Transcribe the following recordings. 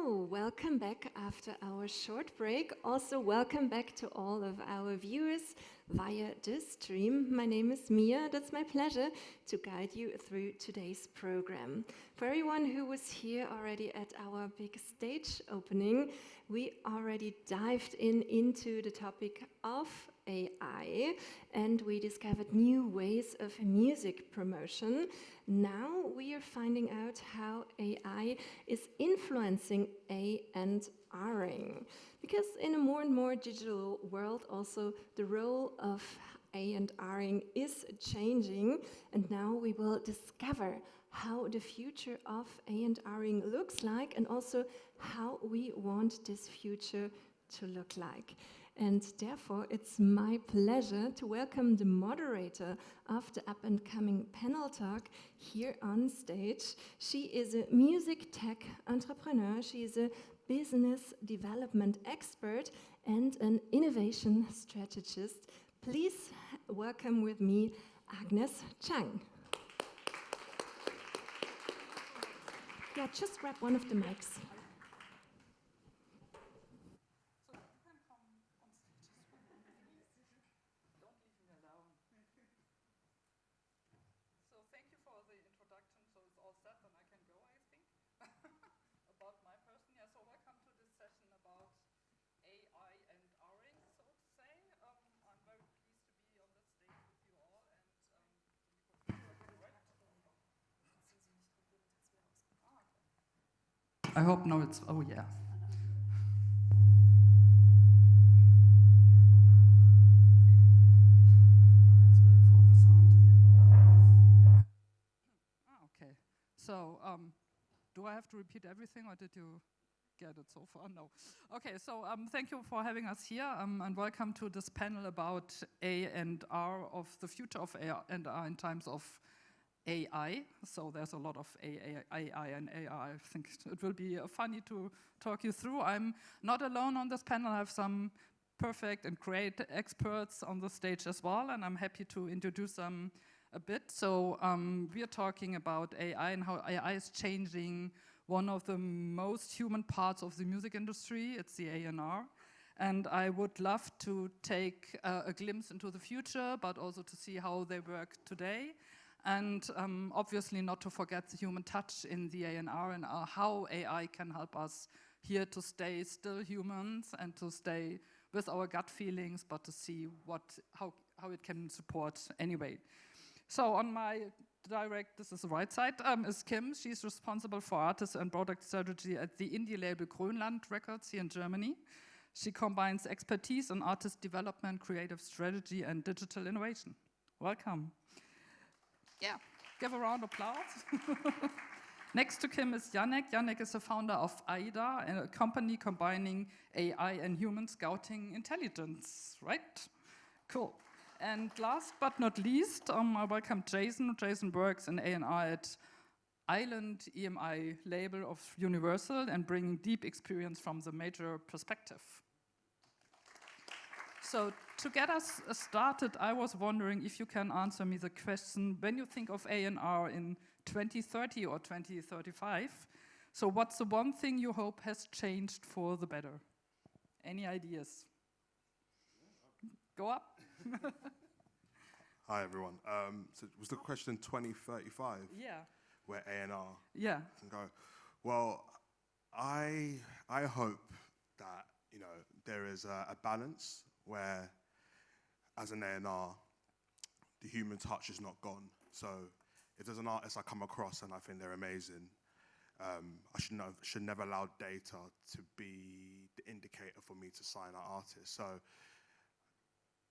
So, welcome back after our short break. Also, welcome back to all of our viewers via this stream. My name is Mia. That's my pleasure to guide you through today's program. For everyone who was here already at our big stage opening, we already dived into the topic of AI, and we discovered new ways of music promotion. Now we are finding out how AI is influencing A&Ring. Because in a more and more digital world, also the role of A&Ring is changing, and now we will discover how the future of A&Ring looks like, and also how we want this future to look like. And therefore, it's my pleasure to welcome the moderator of the up-and-coming panel talk here on stage. She is a music tech entrepreneur, she is a business development expert, and an innovation strategist. Please welcome with me Agnes Chung. Yeah, just grab one of the mics. I hope now it's, oh yeah. Let's wait for the sound to get off. Okay, so do I have to repeat everything, or did you get it so far? No. Okay, so thank you for having us here, and welcome to this panel about A&R, of the future of A&R in times of AI, so there's a lot of AI and AR. I think it will be funny to talk you through. I'm not alone on this panel. I have some perfect and great experts on the stage as well, and I'm happy to introduce them a bit. So we are talking about AI and how AI is changing one of the most human parts of the music industry. It's the A&R. And I would love to take a glimpse into the future, but also to see how they work today. And obviously not to forget the human touch in the A&R and how AI can help us here to stay still humans and to stay with our gut feelings, but to see how it can support anyway. So on my direct, this is the right side, is Kim. She's responsible for artist and product strategy at the indie label Groenland Records here in Germany. She combines expertise in artist development, creative strategy, and digital innovation. Welcome. Yeah, give a round of applause. Next to Kim is Janek. Janek is the founder of AIDAR, a company combining AI and human scouting intelligence, right? Cool. And last but not least, I welcome Jason. Jason works in A&R at Island EMI label of Universal and bringing deep experience from the major perspective. So to get us started, I was wondering if you can answer me the question, when you think of A&R in 2030 or 2035, so what's the one thing you hope has changed for the better? Any ideas? Go up. Hi everyone. So was the question 2035? Yeah. Where A&R yeah. can go? Well, I hope that there is a balance where, as an A&R, the human touch is not gone. So if there's an artist I come across and I think they're amazing, I should never allow data to be the indicator for me to sign an artist. So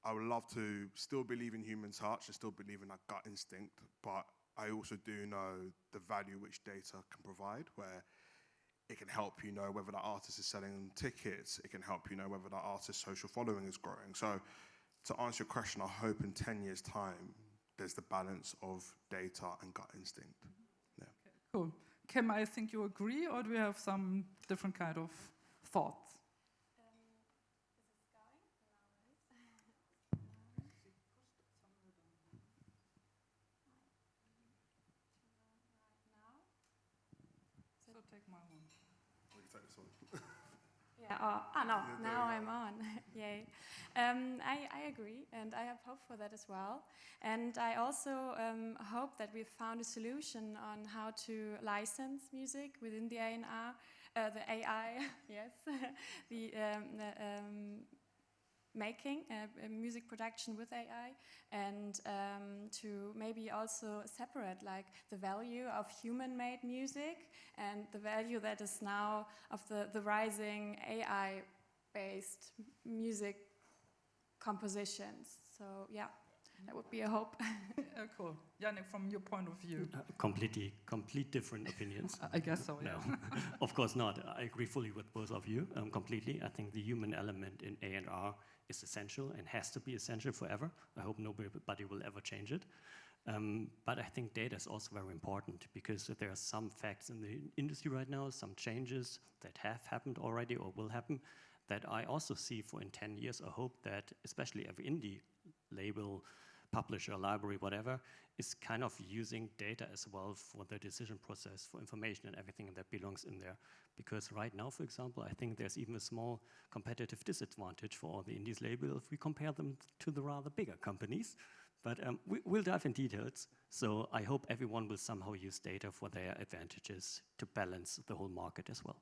I would love to still believe in human touch and still believe in that gut instinct, but I also do know the value which data can provide, where it can help you know whether that artist is selling tickets, it can help you know whether that artist's social following is growing. So to answer your question, I hope in 10 years' time, there's the balance of data and gut instinct. Yeah. Okay, cool. Kim, I think you agree, or do we have some different kind of thoughts? We can take this one. Yeah, no, now I'm on. Yay. I agree, and I have hope for that as well. And I also hope that we've found a solution on how to license music within the A&R, the AI, yes, the making music production with AI, and to maybe also separate like the value of human-made music and the value that is now of the rising AI-based music compositions. So yeah, that would be a hope. Cool. Janek, from your point of view. Complete different opinions. I guess so, yeah. No, of course not. I agree fully with both of you, completely. I think the human element in A&R is essential and has to be essential forever. I hope nobody will ever change it. But I think data is also very important because there are some facts in the industry right now, some changes that have happened already or will happen that I also see for in 10 years. I hope that especially every indie label, publisher, library, whatever, is kind of using data as well for the decision process, for information and everything that belongs in there. Because right now, for example, I think there's even a small competitive disadvantage for all the indies labels if we compare them to the rather bigger companies. But we'll dive in details. So I hope everyone will somehow use data for their advantages to balance the whole market as well.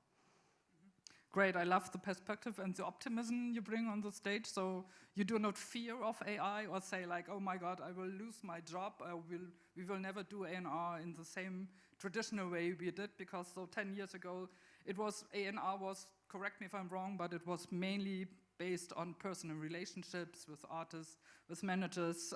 Great, I love the perspective and the optimism you bring on the stage. So you do not fear of AI or say like, oh my God, I will lose my job. We will never do A&R in the same traditional way we did, because so 10 years ago, it was A&R was, correct me if I'm wrong, but it was mainly based on personal relationships with artists, with managers,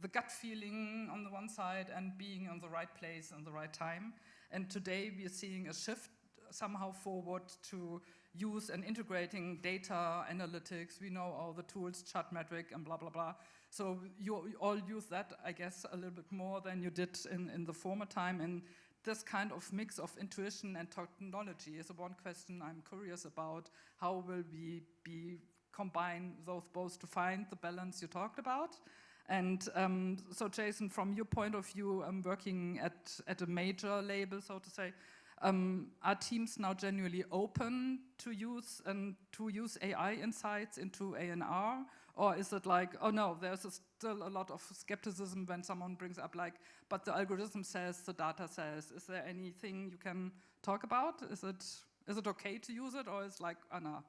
the gut feeling on the one side and being on the right place and the right time. And today we are seeing a shift somehow forward to use and integrating data analytics. We know all the tools, Chartmetric and blah, blah, blah. So you all use that, I guess, a little bit more than you did in the former time. And this kind of mix of intuition and technology is one question I'm curious about. How will we combine those both to find the balance you talked about? And so Jason, from your point of view, working at a major label, so to say, are teams now genuinely open to use AI insights into A&R? Or is it like, oh no, there's still a lot of skepticism when someone brings up like, but the algorithm says, the data says. Is there anything you can talk about? Is it okay to use it, or is like, oh no?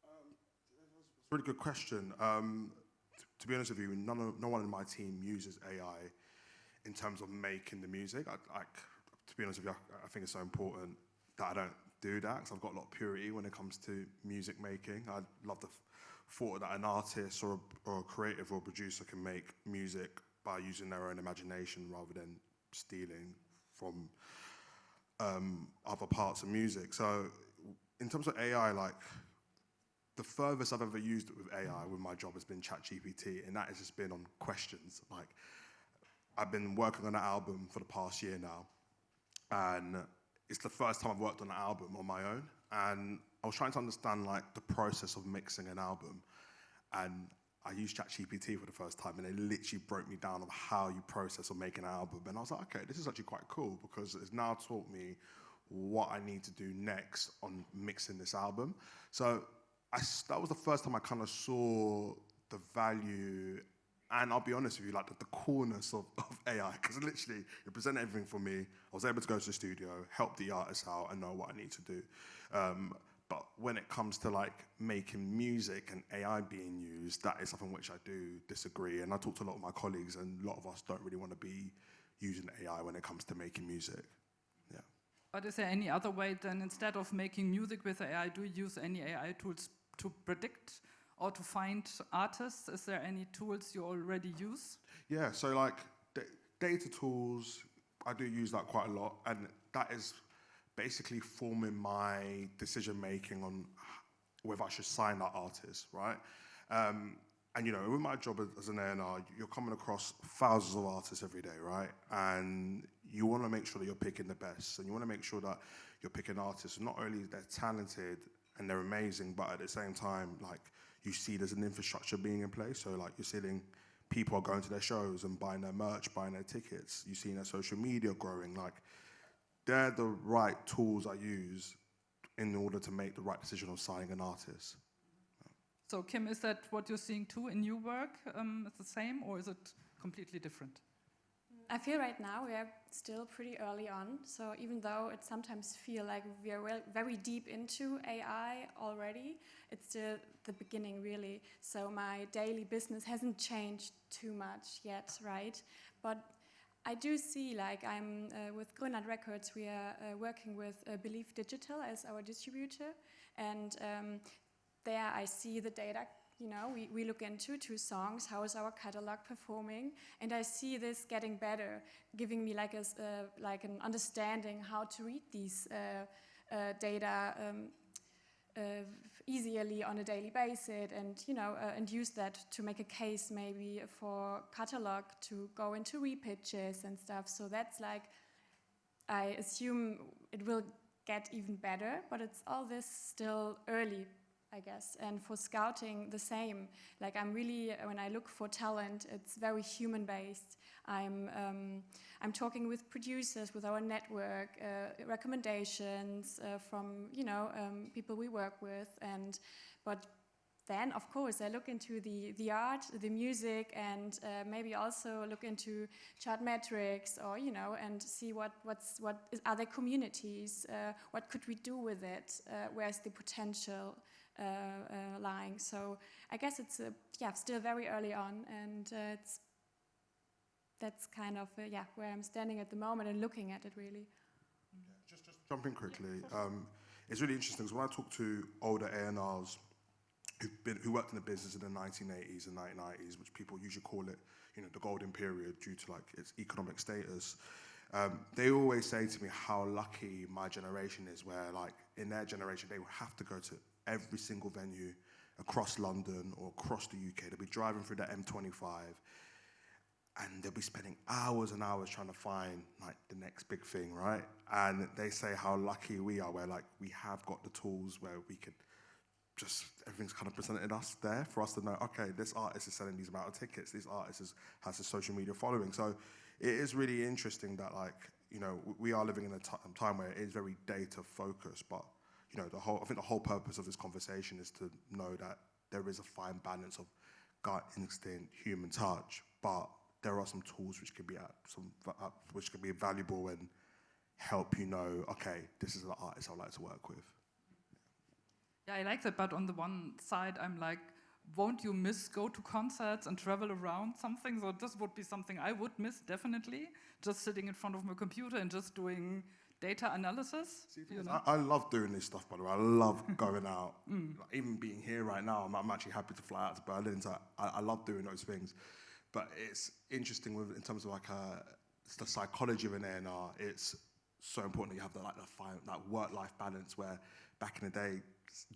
It's a really good question. To be honest with you, no one in my team uses AI in terms of making the music. To be honest with you, I think it's so important that I don't do that, because I've got a lot of purity when it comes to music making. I love the thought that an artist or a creative or a producer can make music by using their own imagination rather than stealing from other parts of music. So in terms of AI, like, the furthest I've ever used it with AI with my job has been ChatGPT, and that has just been on questions. Like, I've been working on an album for the past year now, and it's the first time I've worked on an album on my own. And I was trying to understand like the process of mixing an album. And I used ChatGPT for the first time, and it literally broke me down on how you process or make an album. And I was like, okay, this is actually quite cool, because it's now taught me what I need to do next on mixing this album. So that was the first time I kind of saw the value, and I'll be honest with you, like the coolness of AI, because literally it presented everything for me. I was able to go to the studio, help the artist out, and know what I need to do. But when it comes to like making music and AI being used, that is something which I do disagree. And I talk to a lot of my colleagues, and a lot of us don't really want to be using AI when it comes to making music. Yeah. But is there any other way then, instead of making music with AI, do you use any AI tools to predict or to find artists? Is there any tools you already use? Yeah, so like data tools, I do use that quite a lot, and that is basically forming my decision making on whether I should sign that artist, right? And you know, with my job as an A&R, you're coming across thousands of artists every day, right? And you want to make sure that you're picking the best, and you want to make sure that you're picking artists. Not only they're talented and they're amazing, but at the same time, like, you see there's an infrastructure being in place. So like, you're seeing people are going to their shows and buying their merch, buying their tickets. You're seeing their social media growing. Like, they're the right tools I use in order to make the right decision of signing an artist. So Kim, is that what you're seeing too in your work? It's the same, or is it completely different? I feel right now we are still pretty early on. So even though it sometimes feel like we are very deep into AI already, it's still the beginning really. So my daily business hasn't changed too much yet, right? But I do see, like I'm with Groenland Records, we are working with Believe Digital as our distributor, and there I see the data. You know, we look into 2 songs, how is our catalog performing, and I see this getting better, giving me like like an understanding how to read these data easily on a daily basis, and you know, and use that to make a case maybe for catalog to go into repitches and stuff. So that's like, I assume it will get even better, but it's all this still early, I guess. And for scouting, the same. Like I'm really, when I look for talent, it's very human-based. I'm talking with producers, with our network, recommendations from, you know, people we work with, but then, of course, I look into the art, the music, and maybe also look into chart metrics, or you know, and see are there communities? What could we do with it? Where's the potential lying? So I guess it's still very early on, and that's kind of where I'm standing at the moment and looking at it really. Just jump in quickly. It's really interesting because when I talk to older A&Rs who worked in the business in the 1980s and 1990s, which people usually call it, you know, the golden period due to like its economic status, they always say to me how lucky my generation is, where like in their generation they would have to go to every single venue across London or across the UK. They'll be driving through the M25 and they'll be spending hours and hours trying to find like the next big thing, right? And they say how lucky we are, where like we have got the tools where we could just, everything's kind of presented us there for us to know, okay, this artist is selling these amount of tickets, this artist has a social media following. So it is really interesting that, like, you know, we are living in a time where it is very data focused, but, you know, I think the whole purpose of this conversation is to know that there is a fine balance of gut instinct, human touch, but there are some tools which can be valuable and help you know, okay, this is the artist I'd like to work with. Yeah, I like that, but on the one side, I'm like, won't you miss go to concerts and travel around something? So this would be something I would miss, definitely, just sitting in front of my computer and just doing data analysis. You know? I love doing this stuff, by the way. I love going out. Like, even being here right now, I'm actually happy to fly out to Berlin. So I love doing those things. But it's interesting in terms of like the psychology of an A&R. It's so important that you have that work-life balance where back in the day,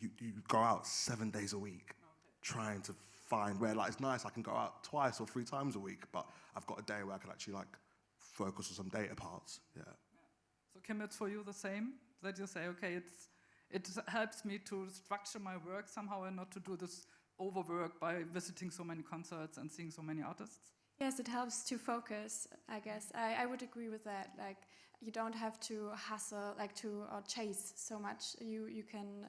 you go out 7 days a week trying to find where, like, it's nice, I can go out 2 or 3 times a week, but I've got a day where I can actually like focus on some data parts. Yeah. So Kim, it's for you the same, that you say, okay, it helps me to structure my work somehow and not to do this overwork by visiting so many concerts and seeing so many artists? Yes, it helps to focus, I guess. I would agree with that. Like, you don't have to hustle, like or chase so much. You can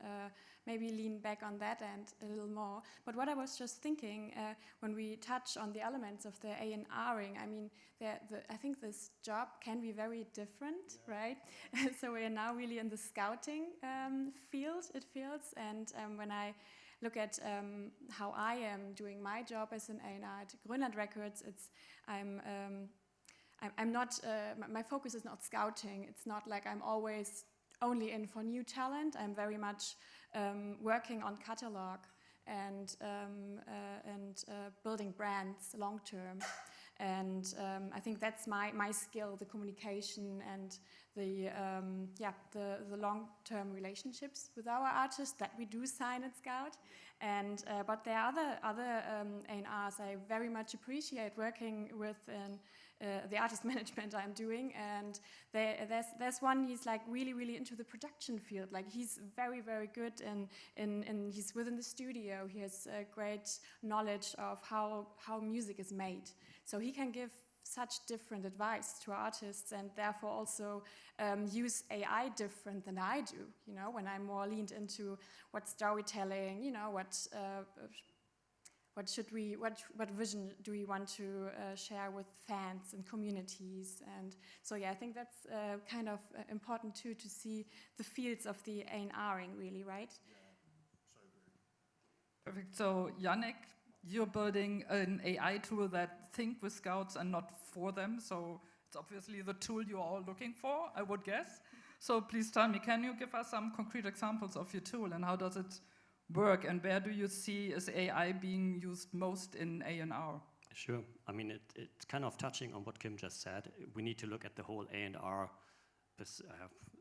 maybe lean back on that end a little more. But what I was just thinking, when we touch on the elements of the A&Ring, I mean, I think this job can be very different, right? So we are now really in the scouting field, it feels. And when I look at how I am doing my job as an A&R at Groenland Records, I'm not, my focus is not scouting. It's not like I'm always only in for new talent. I'm very much working on catalog and building brands long term. And I think that's my skill, the communication and the long-term relationships with our artists that we do sign and scout. And but there are other A&Rs I very much appreciate working with the artist management I'm doing. And there's one, he's like really into the production field. Like, he's very good in he's within the studio. He has great knowledge of how music is made. So he can give such different advice to artists, and therefore also use AI different than I do. You know, when I'm more leaned into what storytelling, you know, what vision do we want to share with fans and communities? And so, yeah, I think that's kind of important too, to see the fields of the A&Ring, really, right? Yeah, so agree. Perfect. So, Janek, you're building an AI tool that think with scouts and not for them. So it's obviously the tool you're all looking for, I would guess. So please tell me, can you give us some concrete examples of your tool and how does it work, and where do you see is AI being used most in A&R? Sure. I mean, it's kind of touching on what Kim just said. We need to look at the whole A&R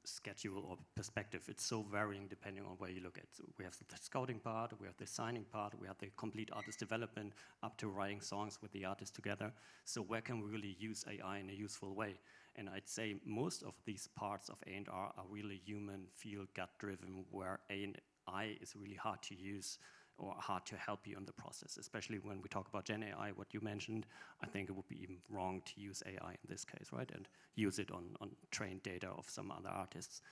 schedule or perspective. It's so varying depending on where you look at. So we have the scouting part, we have the signing part, we have the complete artist development, up to writing songs with the artist together. So where can we really use AI in a useful way? And I'd say most of these parts of A&R are really human, feel, gut-driven, where AI is really hard to use or hard to help you in the process, especially when we talk about Gen AI, what you mentioned. I think it would be even wrong to use AI in this case, right? And use it on trained data of some other artists.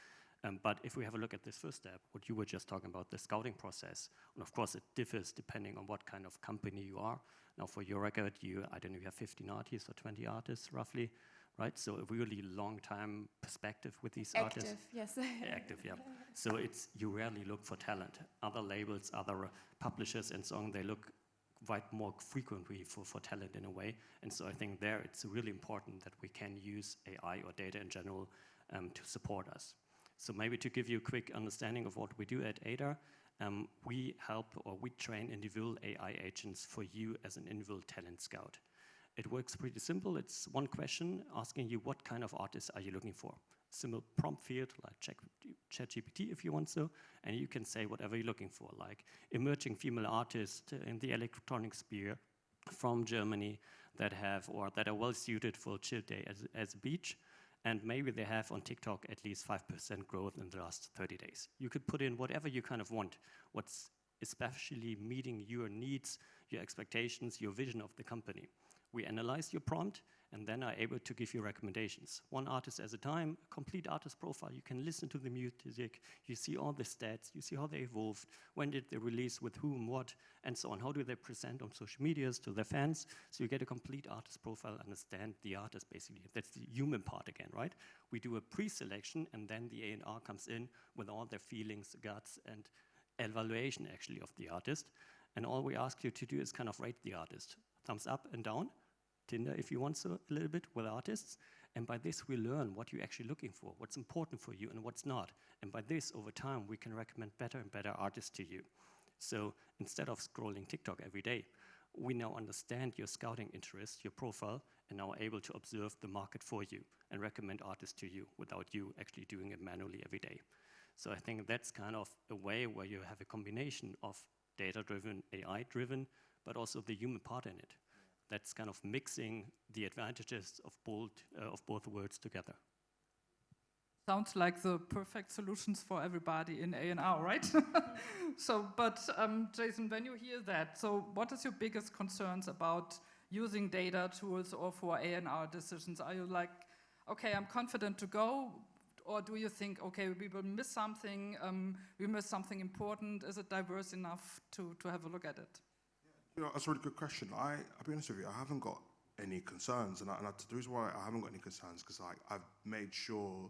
But if we have a look at this first step, what you were just talking about, the scouting process, and of course it differs depending on what kind of company you are. Now for your record, I don't know, you have 15 artists or 20 artists roughly, right? So a really long time perspective with these artists. Active, yes. Active, yeah. So you rarely look for talent. Other labels, other publishers and so on, they look quite more frequently for talent in a way. And so I think there it's really important that we can use AI or data in general to support us. So maybe to give you a quick understanding of what we do at AIDAR, we help or we train individual AI agents for you as an individual talent scout. It works pretty simple. It's one question asking you what kind of artist are you looking for. Simple prompt field like ChatGPT if you want so, and you can say whatever you're looking for, like emerging female artists in the electronic sphere from Germany that are well suited for a chill day as a beach, and maybe they have on TikTok at least 5% growth in the last 30 days. You could put in whatever you kind of want, what's especially meeting your needs, your expectations, your vision of the company. We analyze your prompt and then are able to give you recommendations. One artist at a time, a complete artist profile. You can listen to the music, you see all the stats, you see how they evolved, when did they release, with whom, what, and so on. How do they present on social medias to their fans? So you get a complete artist profile, understand the artist basically. That's the human part again, right? We do a pre-selection and then the A&R comes in with all their feelings, guts, and evaluation actually of the artist. And all we ask you to do is kind of rate the artist. Thumbs up and down. Tinder, if you want so, a little bit with artists. And by this, we learn what you're actually looking for, what's important for you and what's not. And by this, over time, we can recommend better and better artists to you. So instead of scrolling TikTok every day, we now understand your scouting interest, your profile, and now are able to observe the market for you and recommend artists to you without you actually doing it manually every day. So I think that's kind of a way where you have a combination of data-driven, AI-driven, but also the human part in it. That's kind of mixing the advantages of both worlds together. Sounds like the perfect solutions for everybody in A&R, right? So, but Jason, when you hear that, so what is your biggest concerns about using data tools or for A&R decisions? Are you like, okay, I'm confident to go, or do you think, okay, we will miss something, we miss something important? Is it diverse enough to have a look at it? You know, that's a really good question. I'll be honest with you, I haven't got any concerns, and the reason why I haven't got any concerns is because I've made sure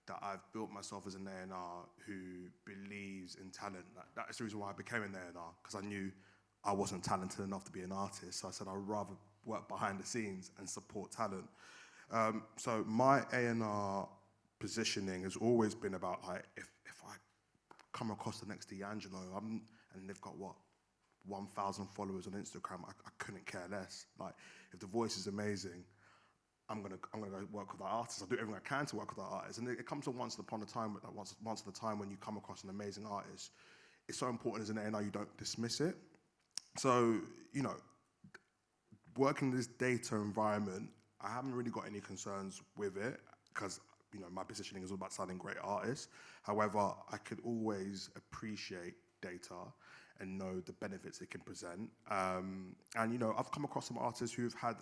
that I've built myself as an A&R who believes in talent. That's the reason why I became an A&R, because I knew I wasn't talented enough to be an artist, so I said I'd rather work behind the scenes and support talent. So my A&R positioning has always been about, like, if I come across the next D'Angelo, and they've got what? 1,000 followers on Instagram, I couldn't care less. Like, if the voice is amazing, I'm gonna go work with that artist. I'll do everything I can to work with that artist. And it comes to once upon a time when you come across an amazing artist, it's so important as an A&R you don't dismiss it. So, you know, working in this data environment, I haven't really got any concerns with it because, you know, my positioning is all about signing great artists. However, I could always appreciate data and know the benefits it can present. And, you know, I've come across some artists who've had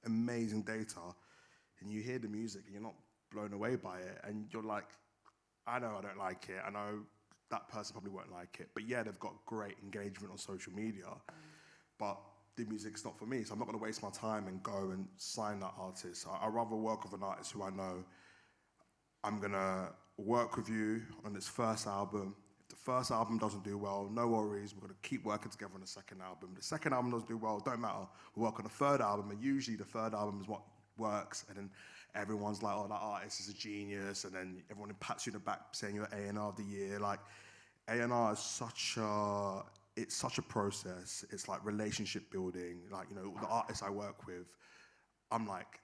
amazing data, and you hear the music and you're not blown away by it, and you're like, I know I don't like it, I know that person probably won't like it, but yeah, they've got great engagement on social media, but the music's not for me, so I'm not going to waste my time and go and sign that artist. I'd rather work with an artist who I know I'm going to work with you on this first album. If the first album doesn't do well, no worries, we're going to keep working together on the second album. The second album doesn't do well, don't matter, we'll work on the third album, and usually the third album is what works, and then everyone's like, oh, that artist is a genius, and then everyone pats you in the back saying you're A&R of the year. Like, A&R is such a process. It's like relationship building. Like, you know, the artists I work with, I'm like,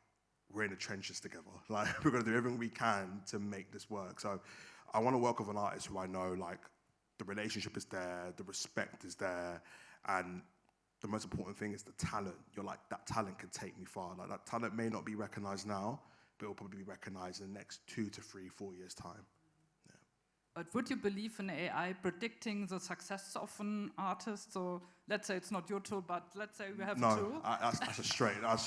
we're in the trenches together. Like, we're gonna do everything we can to make this work. So I wanna work with an artist who I know, like, the relationship is there, the respect is there, and the most important thing is the talent. You're like, that talent can take me far. Like, that talent may not be recognized now, but it'll probably be recognized in the next 2 to 3, 4 years' time. But would you believe in AI predicting the success of an artist? So let's say it's not your tool, but let's say we have a tool. No, that's a straight no.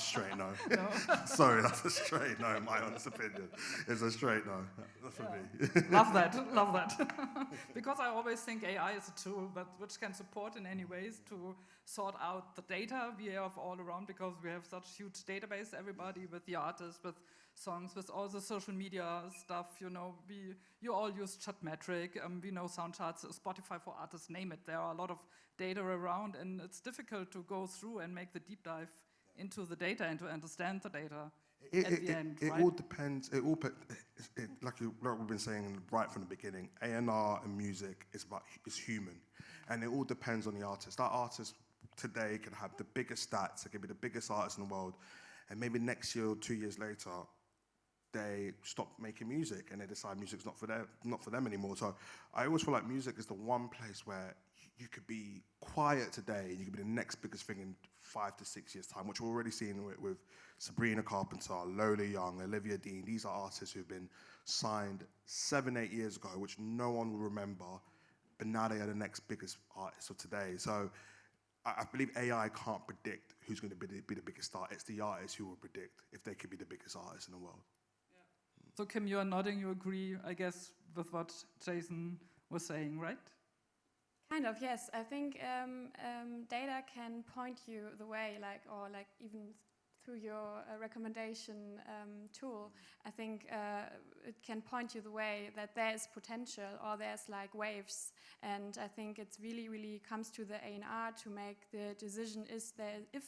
No. Sorry, that's a straight no, in my honest opinion. It's a straight no, not for me. Love that. Because I always think AI is a tool which can support in any ways to sort out the data we have all around, because we have such huge database, everybody, with the artists, with songs, with all the social media stuff, you know, you all use Chatmetric, we know sound charts, Spotify for artists, name it. There are a lot of data around, and it's difficult to go through and make the deep dive into the data and to understand the data at the end, right? It all depends, like we've been saying right from the beginning, A&R and music is human, and it all depends on the artist. That artist today can have the biggest stats, it can be the biggest artist in the world, and maybe next year or 2 years later, they stop making music and they decide music's not for them anymore. So I always feel like music is the one place where you could be quiet today and you could be the next biggest thing in 5 to 6 years' time, which we're already seeing with Sabrina Carpenter, Lola Young, Olivia Dean. These are artists who've been signed 7, 8 years ago, which no one will remember, but now they are the next biggest artists of today. So I believe AI can't predict who's going to be the biggest star. It's the artists who will predict if they could be the biggest artist in the world. So Kim, you are nodding, you agree, I guess, with what Jason was saying, right? Kind of, yes. I think data can point you the way, or even through your recommendation tool. I think it can point you the way that there is potential, or there's like waves. And I think it's really comes to the A&R to make the decision if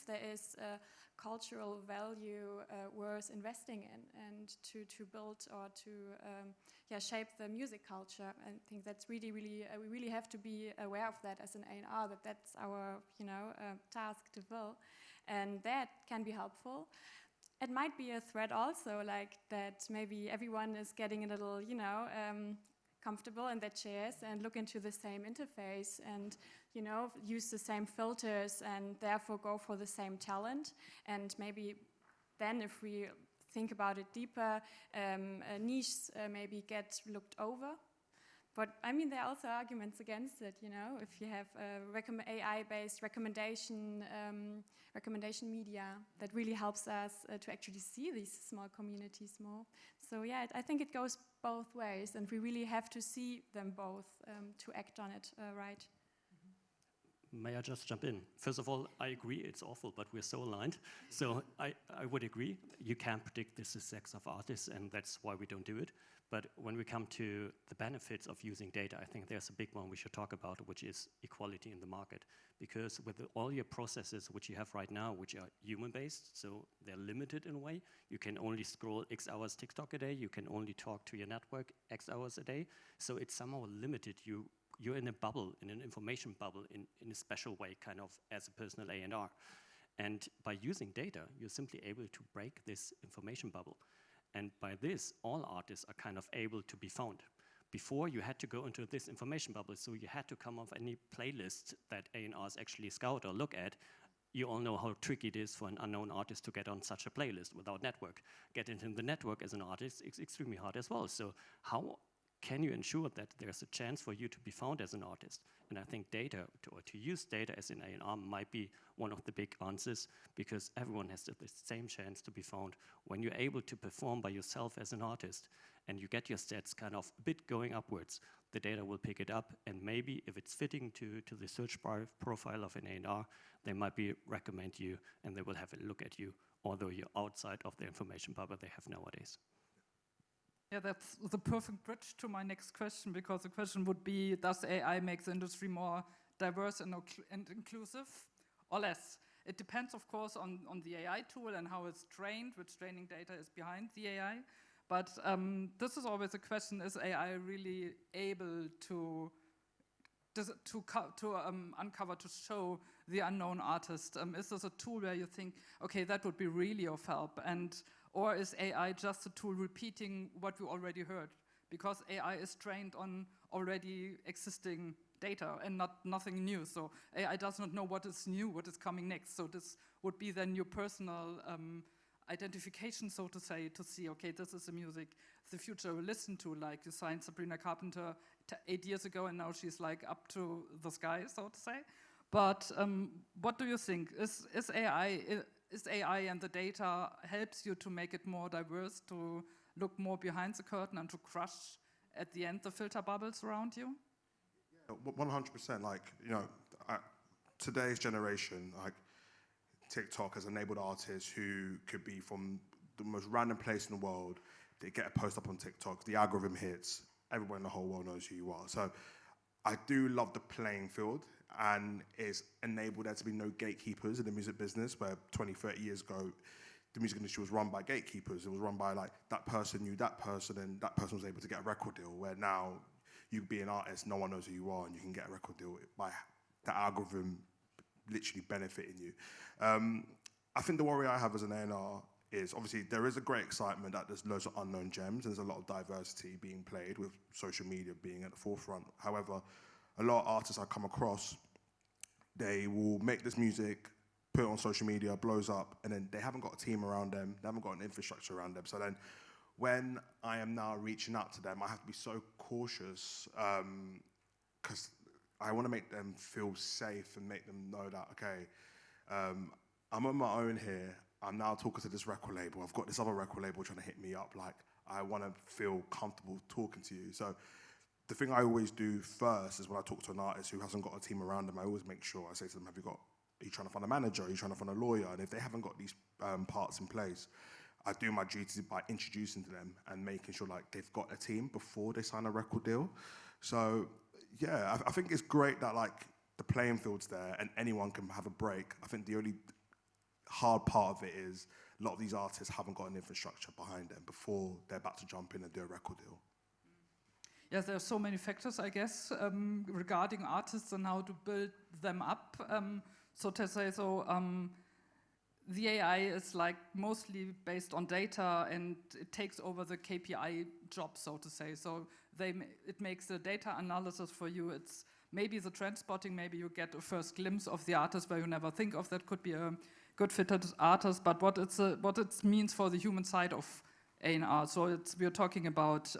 there is a cultural value worth investing in, and to build or to shape the music culture. I think that's really we really have to be aware of that as an A&R, that's our task to fill, and that can be helpful. It might be a threat also, like that maybe everyone is getting a little comfortable in their chairs and look into the same interface and use the same filters and therefore go for the same talent. And maybe then, if we think about it deeper, niches maybe get looked over. But I mean, there are also arguments against it. If you have AI-based recommendation media that really helps us to actually see these small communities more. So yeah, I think it goes both ways, and we really have to see them both to act on it, right? May I just jump in? First of all, I agree, it's awful, but we're so aligned. So I would agree, you can't predict the success of artists, and that's why we don't do it. But when we come to the benefits of using data, I think there's a big one we should talk about, which is equality in the market. Because with all your processes which you have right now, which are human-based, so they're limited in a way, you can only scroll X hours TikTok a day, you can only talk to your network X hours a day, so it's somehow limited. You're in a bubble, in an information bubble, in a special way, kind of as a personal A&R. And by using data, you're simply able to break this information bubble. And by this, all artists are kind of able to be found. Before, you had to go into this information bubble, so you had to come up with any playlist that A&Rs actually scout or look at. You all know how tricky it is for an unknown artist to get on such a playlist without network. Getting into the network as an artist is extremely hard as well. So how can you ensure that there's a chance for you to be found as an artist? And I think data, or to use data as in A&R might be one of the big answers, because everyone has the same chance to be found. When you're able to perform by yourself as an artist, and you get your stats kind of a bit going upwards, the data will pick it up, and maybe if it's fitting to the search profile of an A&R, they might recommend you, and they will have a look at you, although you're outside of the information bubble they have nowadays. Yeah, that's the perfect bridge to my next question, because the question would be, does AI make the industry more diverse and inclusive, or less? It depends, of course, on the AI tool and how it's trained, which training data is behind the AI. But this is always a question, is AI really able to uncover, to show the unknown artist? Is this a tool where you think, okay, that would be really of help? Or is AI just a tool repeating what we already heard? Because AI is trained on already existing data and nothing new. So AI does not know what is new, what is coming next. So this would be then your personal identification, so to say, to see, okay, this is the music the future will listen to. Like you signed Sabrina Carpenter 8 years ago, and now she's like up to the sky, so to say. But what do you think? Is AI and the data helps you to make it more diverse, to look more behind the curtain and to crush at the end the filter bubbles around you? Yeah, 100%. Like, you know, today's generation, like TikTok has enabled artists who could be from the most random place in the world. They get a post up on TikTok, the algorithm hits, everyone in the whole world knows who you are. So I do love the playing field, and it's enabled there to be no gatekeepers in the music business, where 20, 30 years ago, the music industry was run by gatekeepers. It was run by like that person knew that person, and that person was able to get a record deal, where now you be an artist, no one knows who you are, and you can get a record deal by the algorithm literally benefiting you. I think the worry I have as an A&R is, obviously there is a great excitement that there's loads of unknown gems, and there's a lot of diversity being played, with social media being at the forefront. However, a lot of artists I come across, they will make this music, put it on social media, blows up, and then they haven't got a team around them, they haven't got an infrastructure around them. So then when I am now reaching out to them, I have to be so cautious, because I want to make them feel safe and make them know that, okay, I'm on my own here. I'm now talking to this record label. I've got this other record label trying to hit me up. Like, I want to feel comfortable talking to you. So the thing I always do first is when I talk to an artist who hasn't got a team around them, I always make sure, I say to them, are you trying to find a manager? Are you trying to find a lawyer? And if they haven't got these parts in place, I do my duty by introducing to them and making sure like they've got a team before they sign a record deal. So yeah, I think it's great that like the playing field's there and anyone can have a break. I think the only hard part of it is a lot of these artists haven't got an infrastructure behind them before they're about to jump in and do a record deal. Yes, there are so many factors, I guess, regarding artists and how to build them up. So to say, the AI is like mostly based on data, and it takes over the KPI job, so to say. So it makes the data analysis for you. It's maybe the trend spotting, maybe you get a first glimpse of the artist where you never think of that could be a good fitted artist, but what it means for the human side of A&R. So we're talking about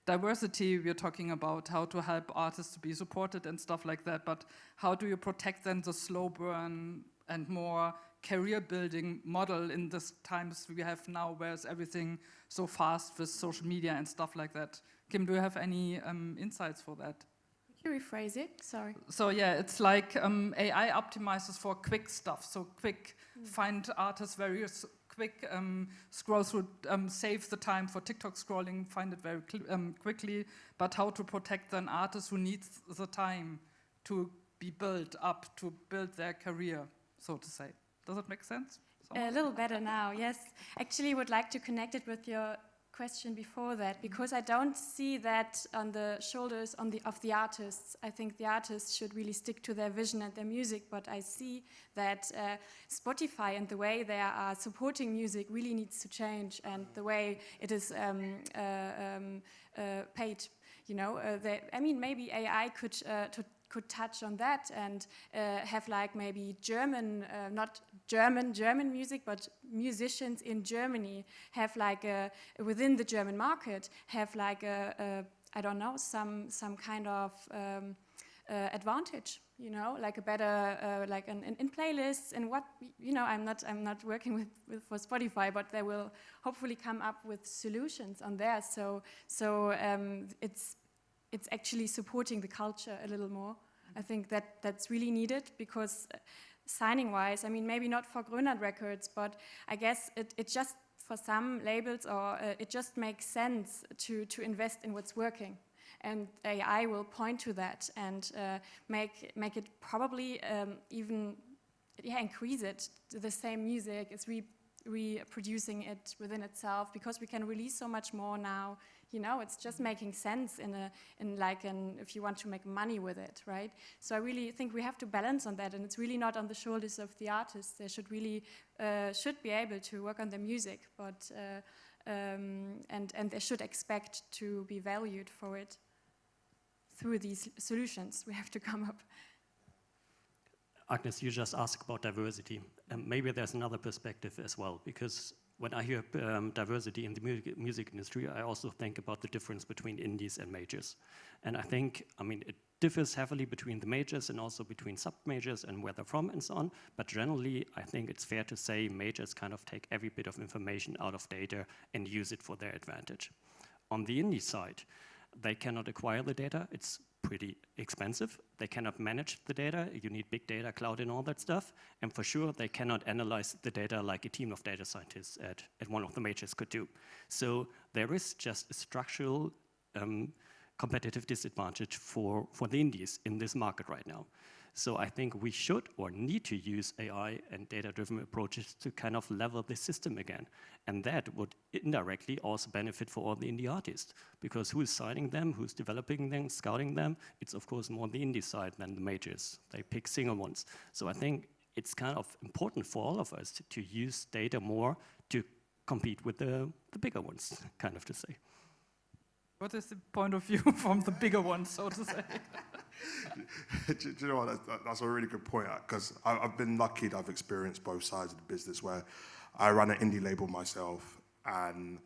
diversity, we're talking about how to help artists to be supported and stuff like that, but how do you protect then the slow burn and more career building model in this times we have now, where is everything so fast with social media and stuff like that? Kim, do you have any insights for that? Could you rephrase it? Sorry. So yeah, it's like AI optimizes for quick stuff. So quick, find artists very quick, scroll through, save the time for TikTok scrolling, find it very quickly. But how to protect an artist who needs the time to be built up, to build their career, so to say. Does it make sense? A little better now, yes. Actually, would like to connect it with your question before that, because I don't see that on the shoulders of the artists. I think the artists should really stick to their vision and their music, but I see that Spotify and the way they are supporting music really needs to change, and the way it is paid. You know, I mean, maybe AI could touch on that and have like maybe German, not German music, but musicians in Germany have like within the German market have like a I don't know, some kind of advantage, you know, like a better, like in playlists and what, you know, I'm not working with for Spotify, but they will hopefully come up with solutions on there. So it's actually supporting the culture a little more. I think that's really needed because signing-wise, I mean, maybe not for Groenland Records, but I guess it just for some labels or it just makes sense to invest in what's working. And AI will point to that and make it probably even increase it. The same music is reproducing it within itself because we can release so much more now. You know, it's just making sense if you want to make money with it, right? So I really think we have to balance on that, and it's really not on the shoulders of the artists. They should really should be able to work on their music, but and they should expect to be valued for it. Through these solutions we have to come up. Agnes, you just asked about diversity. Maybe there's another perspective as well, because when I hear diversity in the music industry, I also think about the difference between indies and majors. And I think, I mean, it differs heavily between the majors and also between sub-majors and where they're from and so on. But generally, I think it's fair to say majors kind of take every bit of information out of data and use it for their advantage. On the indie side, they cannot acquire the data. It's pretty expensive. They cannot manage the data. You need big data, cloud, and all that stuff. And for sure, they cannot analyze the data like a team of data scientists at one of the majors could do. So there is just a structural competitive disadvantage for the indies in this market right now. So I think we should or need to use AI and data-driven approaches to kind of level the system again. And that would indirectly also benefit for all the indie artists, because who is signing them, who's developing them, scouting them? It's of course more the indie side than the majors. They pick single ones. So I think it's kind of important for all of us to use data more to compete with the bigger ones, kind of to say. What is the point of view from the bigger ones, so to say? Do you know what? That's a really good point, because I've been lucky that I've experienced both sides of the business, where I run an indie label myself, and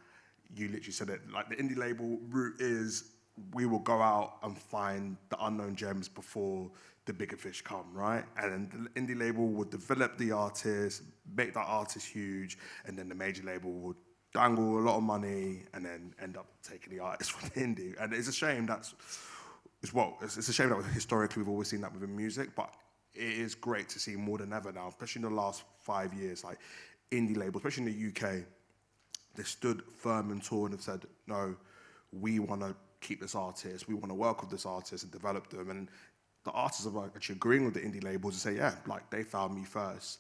you literally said it, like the indie label route is we will go out and find the unknown gems before the bigger fish come, right? And the indie label would develop the artist, make that artist huge, and then the major label would dangle a lot of money and then end up taking the artist from the indie. And it's a shame it's a shame that historically we've always seen that within music, but it is great to see more than ever now, especially in the last 5 years, like indie labels, especially in the UK, they stood firm and tall and have said, no, we want to keep this artist, we want to work with this artist and develop them. And the artists are actually agreeing with the indie labels and say, yeah, like they found me first.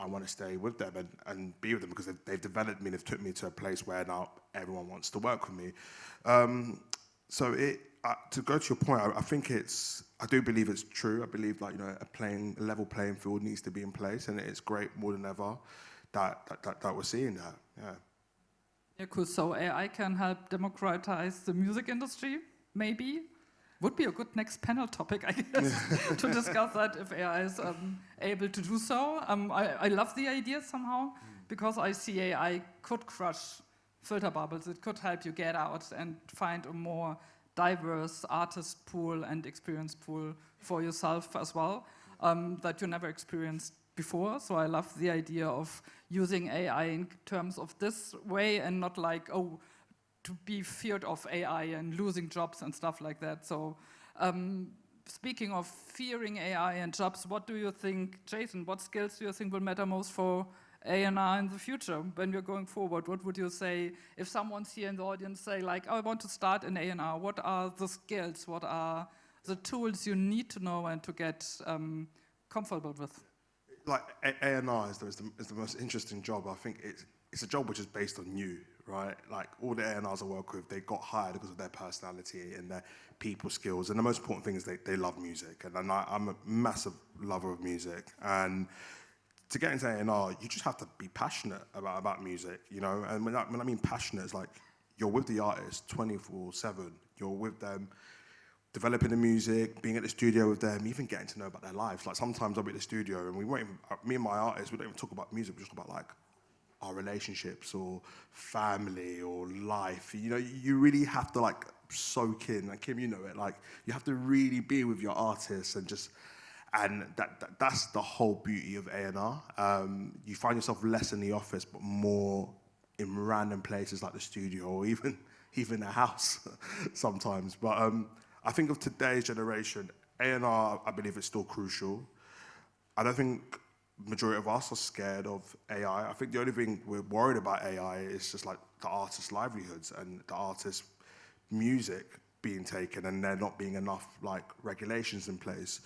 I want to stay with them and be with them because they've developed me and they've took me to a place where now everyone wants to work with me. So to go to your point, I do believe it's true. I believe like, you know, a level playing field needs to be in place, and it's great more than ever that we're seeing that. Yeah. Yeah, cool. So AI can help democratize the music industry, maybe. Would be a good next panel topic, I guess, to discuss that if AI is able to do so. I love the idea somehow, because I see AI could crush filter bubbles. It could help you get out and find a more diverse artist pool and experience pool for yourself as well, that you never experienced before. So I love the idea of using AI in terms of this way and not like, oh, to be feared of AI and losing jobs and stuff like that. So speaking of fearing AI and jobs, what do you think, Jason, what skills do you think will matter most for A&R in the future when we're going forward? What would you say if someone's here in the audience say like, oh, I want to start in A&R, what are the skills, what are the tools you need to know and to get comfortable with? Like A&R is the most interesting job. I think it's a job which is based on you, right? Like all the A&Rs I work with, they got hired because of their personality and their people skills. And the most important thing is they love music. And I'm a massive lover of music. And to get into A&R, you just have to be passionate about music, you know? And when I mean passionate, it's like you're with the artist 24/7. You're with them, developing the music, being at the studio with them, even getting to know about their lives. Like sometimes I'll be at the studio and me and my artists, we don't even talk about music, we just talk about like our relationships or family or life. You know, you really have to like soak in, and Kim, you know it, like you have to really be with your artists and that's the whole beauty of A&R. You find yourself less in the office, but more in random places like the studio or even a house sometimes. But I think of today's generation, A&R, I believe it's still crucial. I don't think majority of us are scared of AI. I think the only thing we're worried about AI is just like the artists' livelihoods and the artists' music being taken and there not being enough like regulations in place.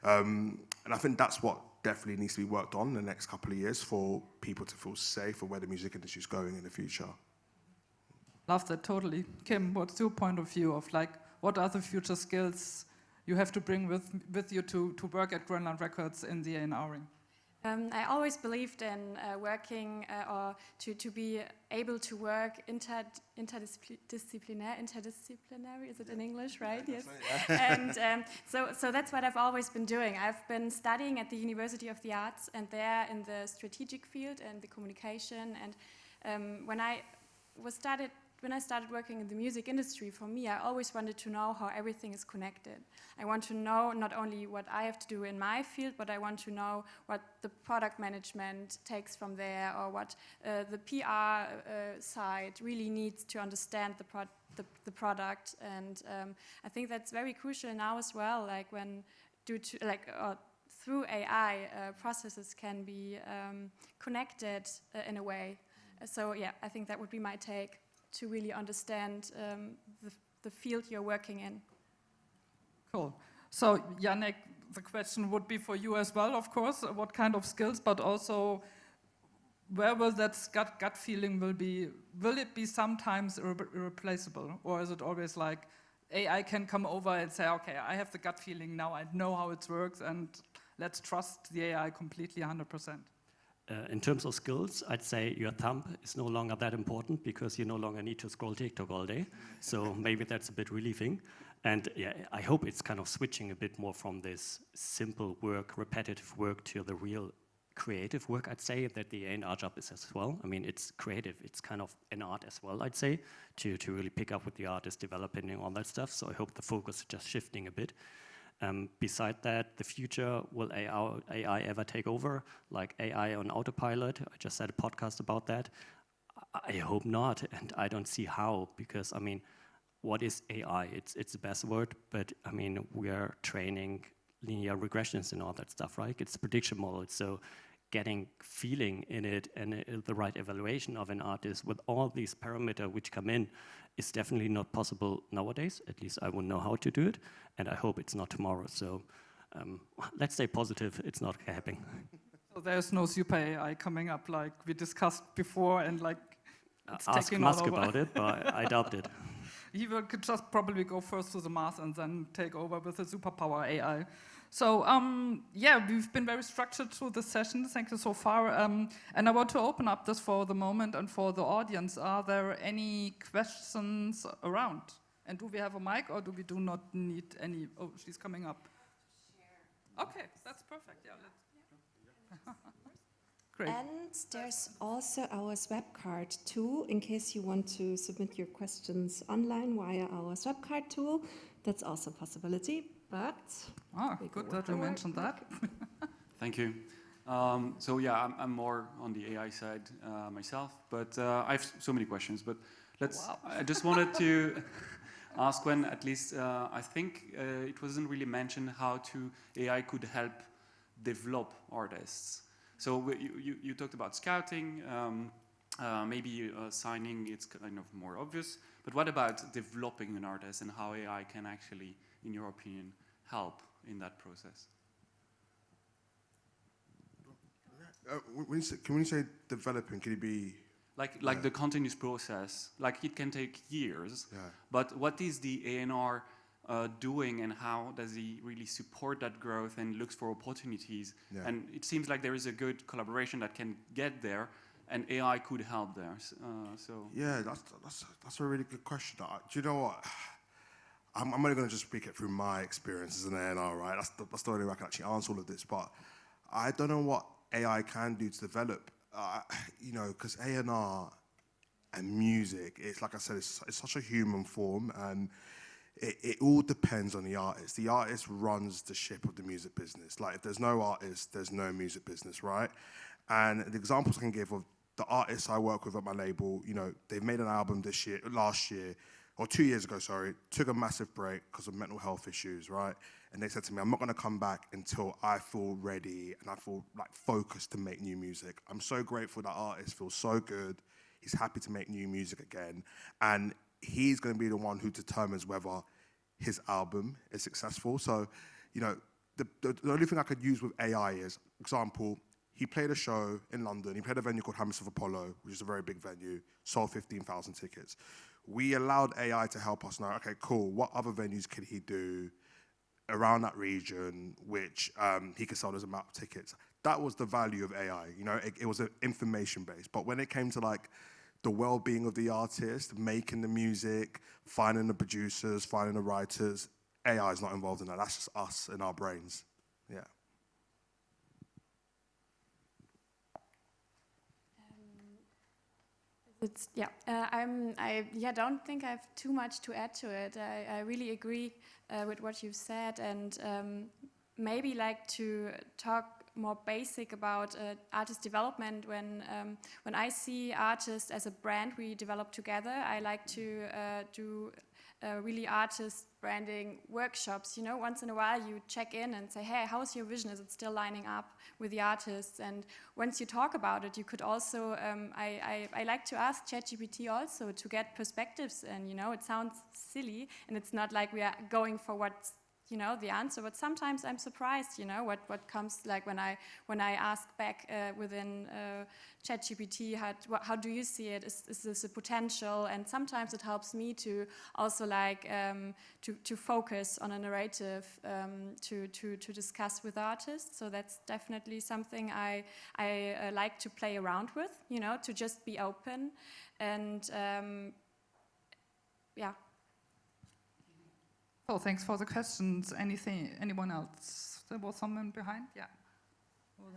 And I think that's what definitely needs to be worked on in the next couple of years for people to feel safe for where the music industry is going in the future. Love that totally. Kim, what's your point of view of like what are the future skills you have to bring with you to work at Groenland Records in the A&Ring? I always believed in working or to be able to work interdisciplinary, is it in English, right? Yes. And so that's what I've always been doing. I've been studying at the University of the Arts and there in the strategic field and the communication. And when I started working in the music industry, for me, I always wanted to know how everything is connected. I want to know not only what I have to do in my field, but I want to know what the product management takes from there, or what the PR side really needs to understand the product. And I think that's very crucial now as well. Like when through AI, processes can be connected in a way. So yeah, I think that would be my take, to really understand the field you're working in. Cool. So, Janek, the question would be for you as well, of course, what kind of skills, but also where will that gut feeling will it be sometimes irreplaceable? Or is it always like AI can come over and say, okay, I have the gut feeling now, I know how it works, and let's trust the AI completely 100%? In terms of skills, I'd say your thumb is no longer that important because you no longer need to scroll TikTok all day. So maybe that's a bit relieving. And yeah, I hope it's kind of switching a bit more from this simple work, repetitive work, to the real creative work. I'd say that the A&R job is as well. I mean, it's creative. It's kind of an art as well, I'd say, to really pick up with the artist, developing and all that stuff. So I hope the focus is just shifting a bit. Beside that, the future, will AI ever take over? Like AI on autopilot? I just had a podcast about that. I hope not, and I don't see how, because, I mean, what is AI? It's a buzzword, but, I mean, we are training linear regressions and all that stuff, right? It's prediction models, so getting feeling in it and the right evaluation of an artist with all these parameters which come in is definitely not possible nowadays. At least I wouldn't know how to do it, and I hope it's not tomorrow. So let's stay positive. It's not happening. So there's no super AI coming up like we discussed before, and like it's ask Musk about it, but I doubt it. He could just probably go first to the Mars and then take over with a superpower AI. So, yeah, we've been very structured through this session. Thank you so far. And I want to open up this for the moment and for the audience. Are there any questions around? And do we have a mic, or do we not need any? Oh, she's coming up. Okay, that's perfect. Yeah, let's. Great. And there's also our swap card tool, in case you want to submit your questions online via our swap card tool. That's also a possibility. But good that you mentioned that. Thank you. So yeah, I'm more on the AI side myself, but I have so many questions. But I just wanted to ask when, at least, I think it wasn't really mentioned how AI could help develop artists. So you talked about scouting, maybe signing. It's kind of more obvious. But what about developing an artist and how AI can actually, in your opinion, help in that process? When you say developing, can it be... Like the continuous process, like it can take years, but what is the A&R doing, and how does he really support that growth and looks for opportunities? Yeah. And it seems like there is a good collaboration that can get there, and AI could help there. Yeah, that's a really good question. Do you know what? I'm only going to just speak it through my experience as an A&R, right? That's the only way I can actually answer all of this. But I don't know what AI can do to develop, you know, because A&R and music, it's like I said, it's such a human form, and it all depends on the artist. The artist runs the ship of the music business. Like, if there's no artist, there's no music business, right? And the examples I can give of the artists I work with at my label, you know, they've made an album last year, or 2 years ago, sorry, took a massive break because of mental health issues, right? And they said to me, I'm not gonna come back until I feel ready and I feel like focused to make new music. I'm so grateful that artist feels so good. He's happy to make new music again. And he's gonna be the one who determines whether his album is successful. So, you know, the only thing I could use with AI is, example, he played a show in London. He played a venue called Hammersmith Apollo, which is a very big venue, sold 15,000 tickets. We allowed AI to help us know, okay, cool, what other venues could he do around that region, which he could sell as amount of tickets. That was the value of AI, you know, it was information-based. But when it came to like the well-being of the artist, making the music, finding the producers, finding the writers, AI is not involved in that. That's just us and our brains, yeah. I don't think I have too much to add to it. I really agree with what you've said, and maybe like to talk more basic about artist development. When I see artists as a brand we develop together, I like to do really artist branding workshops. You know, once in a while you check in and say, hey, how's your vision? Is it still lining up with the artists? And once you talk about it, you could also, I like to ask ChatGPT also to get perspectives. And, you know, it sounds silly and it's not like we are going for what's, you know, the answer, but sometimes I'm surprised, you know, what comes, like when I ask back within ChatGPT, how do you see it? Is this a potential? And sometimes it helps me to also like to focus on a narrative to discuss with artists. So that's definitely something I like to play around with, you know, to just be open and yeah. Oh, thanks for the questions. Anyone else? There was someone behind? Yeah. Over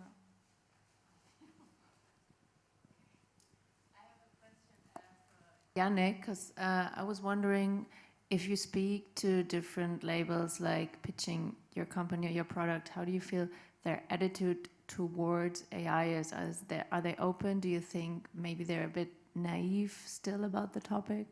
there. Janek, because I was wondering if you speak to different labels, like pitching your company or your product, how do you feel their attitude towards AI is? Are they open? Do you think maybe they're a bit naive still about the topic?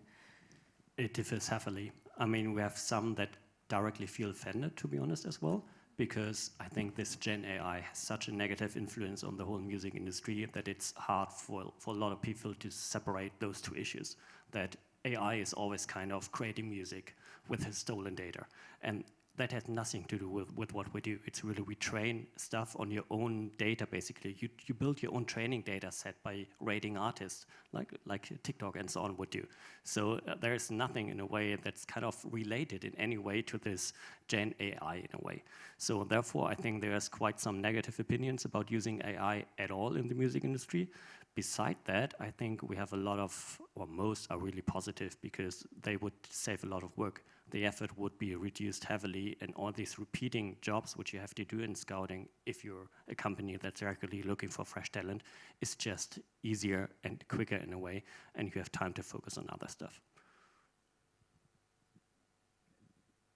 It differs heavily. I mean, we have some that directly feel offended, to be honest, as well, because I think this Gen AI has such a negative influence on the whole music industry that it's hard for a lot of people to separate those two issues, that AI is always kind of creating music with his stolen data. And that has nothing to do with what we do. It's really, we train stuff on your own data, basically. You build your own training data set by rating artists, like TikTok and so on would do. So there is nothing in a way that's kind of related in any way to this Gen AI in a way. So therefore, I think there's quite some negative opinions about using AI at all in the music industry. Beside that, I think we have a lot of, or most are really positive because they would save a lot of work. The effort would be reduced heavily, and all these repeating jobs which you have to do in scouting, if you're a company that's regularly looking for fresh talent, is just easier and quicker in a way, and you have time to focus on other stuff.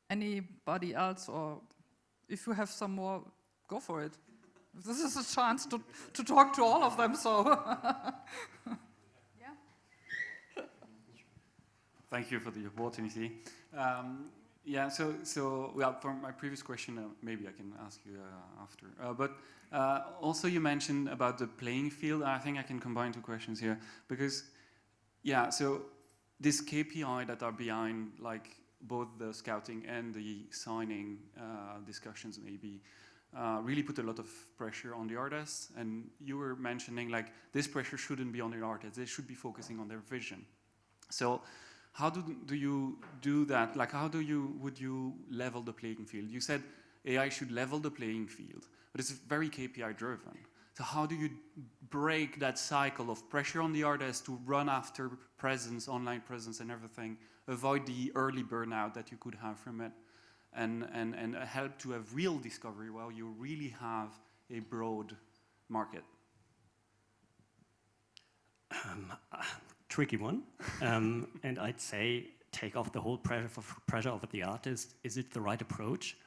Anybody else, or if you have some more, go for it. This is a chance to talk to all of them, so. Yeah. Thank you for the opportunity. Yeah, so well, for my previous question, maybe I can ask you after. But also you mentioned about the playing field. I think I can combine two questions here because, yeah, so this KPI that are behind like both the scouting and the signing discussions maybe really put a lot of pressure on the artists. And you were mentioning like this pressure shouldn't be on the artists. They should be focusing on their vision. So how do you do that? Like, how would you level the playing field? You said AI should level the playing field, but it's very KPI driven. So how do you break that cycle of pressure on the artist to run after presence, online presence and everything, avoid the early burnout that you could have from it, and help to have real discovery while you really have a broad market? tricky one. And I'd say take off the whole pressure of the artist. Is it the right approach?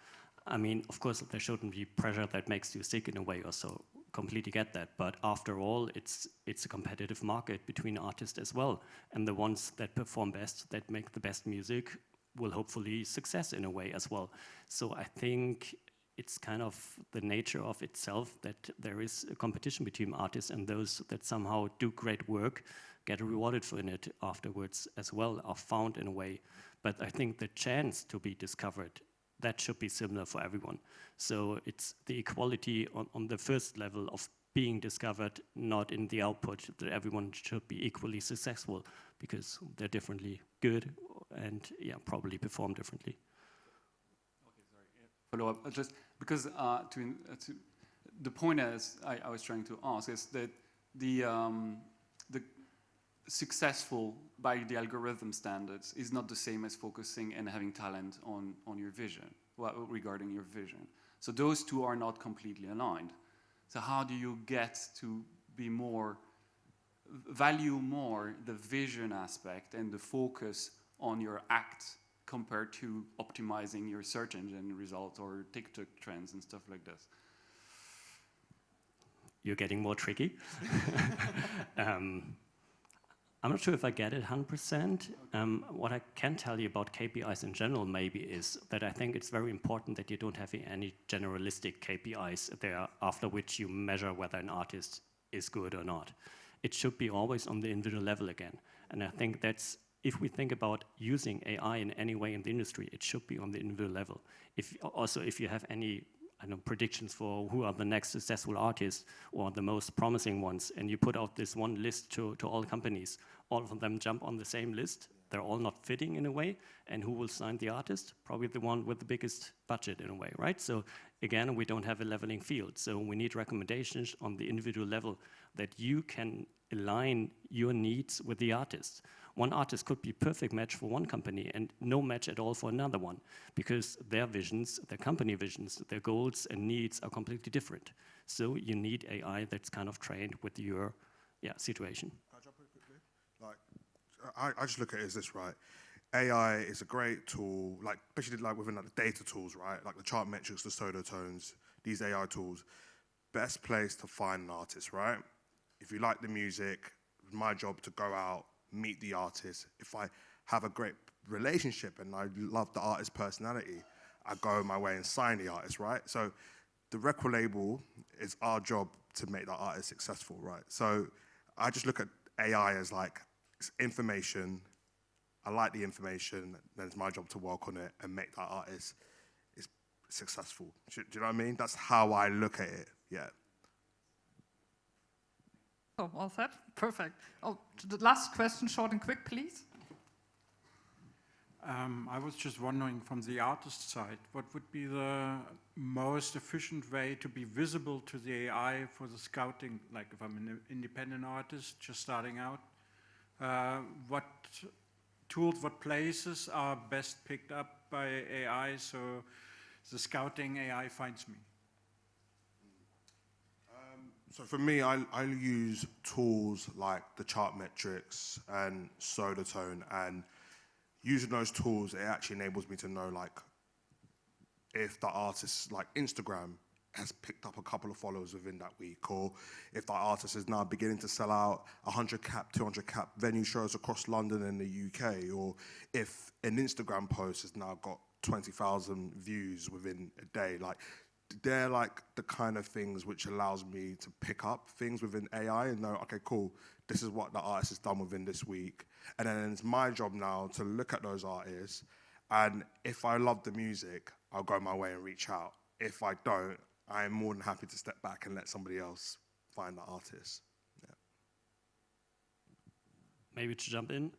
I mean, of course, there shouldn't be pressure that makes you sick in a way or so. Completely get that. But after all, it's a competitive market between artists as well. And the ones that perform best, that make the best music, will hopefully success in a way as well. So I think it's kind of the nature of itself that there is a competition between artists, and those that somehow do great work get rewarded for it afterwards as well, are found in a way. But I think the chance to be discovered, that should be similar for everyone. So it's the equality on the first level of being discovered, not in the output, that everyone should be equally successful, because they're differently good and yeah, probably perform differently. Okay, sorry. Yeah. Follow up, just because the point I was trying to ask is that the successful by the algorithm standards is not the same as focusing and having talent on your vision, regarding your vision. So those two are not completely aligned. So how do you get to be value more the vision aspect and the focus on your act compared to optimizing your search engine results or TikTok trends and stuff like this? You're getting more tricky. I'm not sure if I get it 100%. What I can tell you about KPIs in general maybe is that I think it's very important that you don't have any generalistic KPIs there after which you measure whether an artist is good or not. It should be always on the individual level again. And I think that's, if we think about using AI in any way in the industry, it should be on the individual level. If you have any predictions for who are the next successful artists or the most promising ones, and you put out this one list to all companies, all of them jump on the same list, they're all not fitting in a way, and who will sign the artist? Probably the one with the biggest budget in a way, right? So again, we don't have a leveling field, so we need recommendations on the individual level that you can align your needs with the artist. One artist could be a perfect match for one company and no match at all for another one, because their visions, their company visions, their goals and needs are completely different. So you need AI that's kind of trained with your situation. Can I jump in quickly? Like, I just look at it as this, right? AI is a great tool, like especially like within like the data tools, right? Like the chart metrics, the pseudo tones, these AI tools. Best place to find an artist, right? If you like the music, it's my job to go out, meet the artist. If I have a great relationship and I love the artist's personality, I go my way and sign the artist, right? So the record label, is our job to make that artist successful, right? So I just look at AI as like it's information. I like the information, then it's my job to work on it and make that artist is successful. Do you know what I mean? That's how I look at it, yeah. Oh, all set? Perfect. Oh, the last question, short and quick, please. I was just wondering from the artist side, what would be the most efficient way to be visible to the AI for the scouting? Like if I'm an independent artist just starting out, what tools, what places are best picked up by AI so the scouting AI finds me? So for me, I use tools like the chart metrics and soda tone, and using those tools, it actually enables me to know like if the artist, like Instagram, has picked up a couple of followers within that week, or if that artist is now beginning to sell out 100 cap, 200 cap venue shows across London and the UK, or if an Instagram post has now got 20,000 views within a day. Like, they're like the kind of things which allows me to pick up things within AI and know, okay, cool, this is what the artist has done within this week. And then it's my job now to look at those artists, and if I love the music, I'll go my way and reach out. If I don't, I'm more than happy to step back and let somebody else find the artist. Yeah. Maybe to jump in,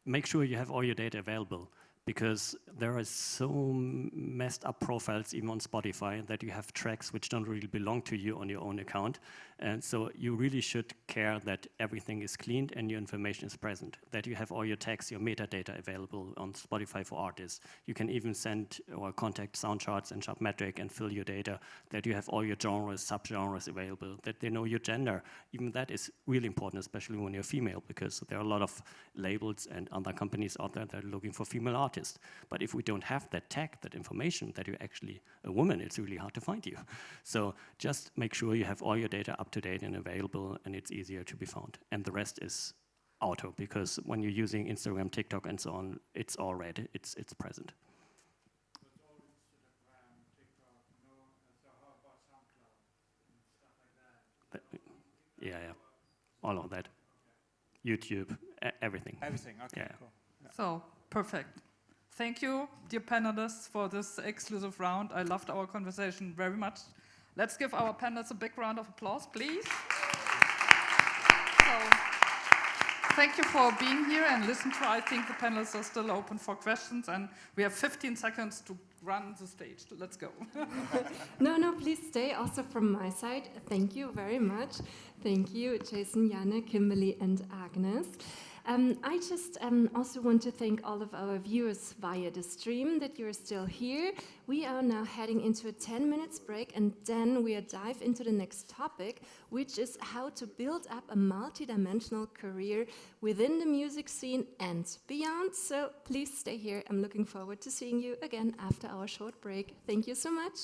make sure you have all your data available, because there are so messed up profiles even on Spotify that you have tracks which don't really belong to you on your own account. And so you really should care that everything is cleaned and your information is present, that you have all your tags, your metadata available on Spotify for artists. You can even send or contact Soundcharts and Shopmetric and fill your data, that you have all your genres, subgenres available, that they know your gender. Even that is really important, especially when you're female, because there are a lot of labels and other companies out there that are looking for female artists. But if we don't have that tag, that information, that you're actually a woman, it's really hard to find you. So just make sure you have all your data up to date and available, and it's easier to be found. And the rest is auto, because when you're using Instagram, TikTok, and so on, it's all red, it's present. That's all Instagram, TikTok, so how about SoundCloud and stuff like that? Yeah, all of that. YouTube, everything. Everything, okay, Yeah. cool. Yeah. So, perfect. Thank you, dear panelists, for this exclusive round. I loved our conversation very much. Let's give our panelists a big round of applause, please. So, thank you for being here and listen to. I think the panelists are still open for questions, and we have 15 seconds to run the stage. Let's go. No, please stay. Also from my side, thank you very much. Thank you, Jason, Janek, Kimberly, and Agnes. I just also want to thank all of our viewers via the stream that you're still here. We are now heading into a 10 minutes break, and then we dive into the next topic, which is how to build up a multi-dimensional career within the music scene and beyond. So please stay here. I'm looking forward to seeing you again after our short break. Thank you so much.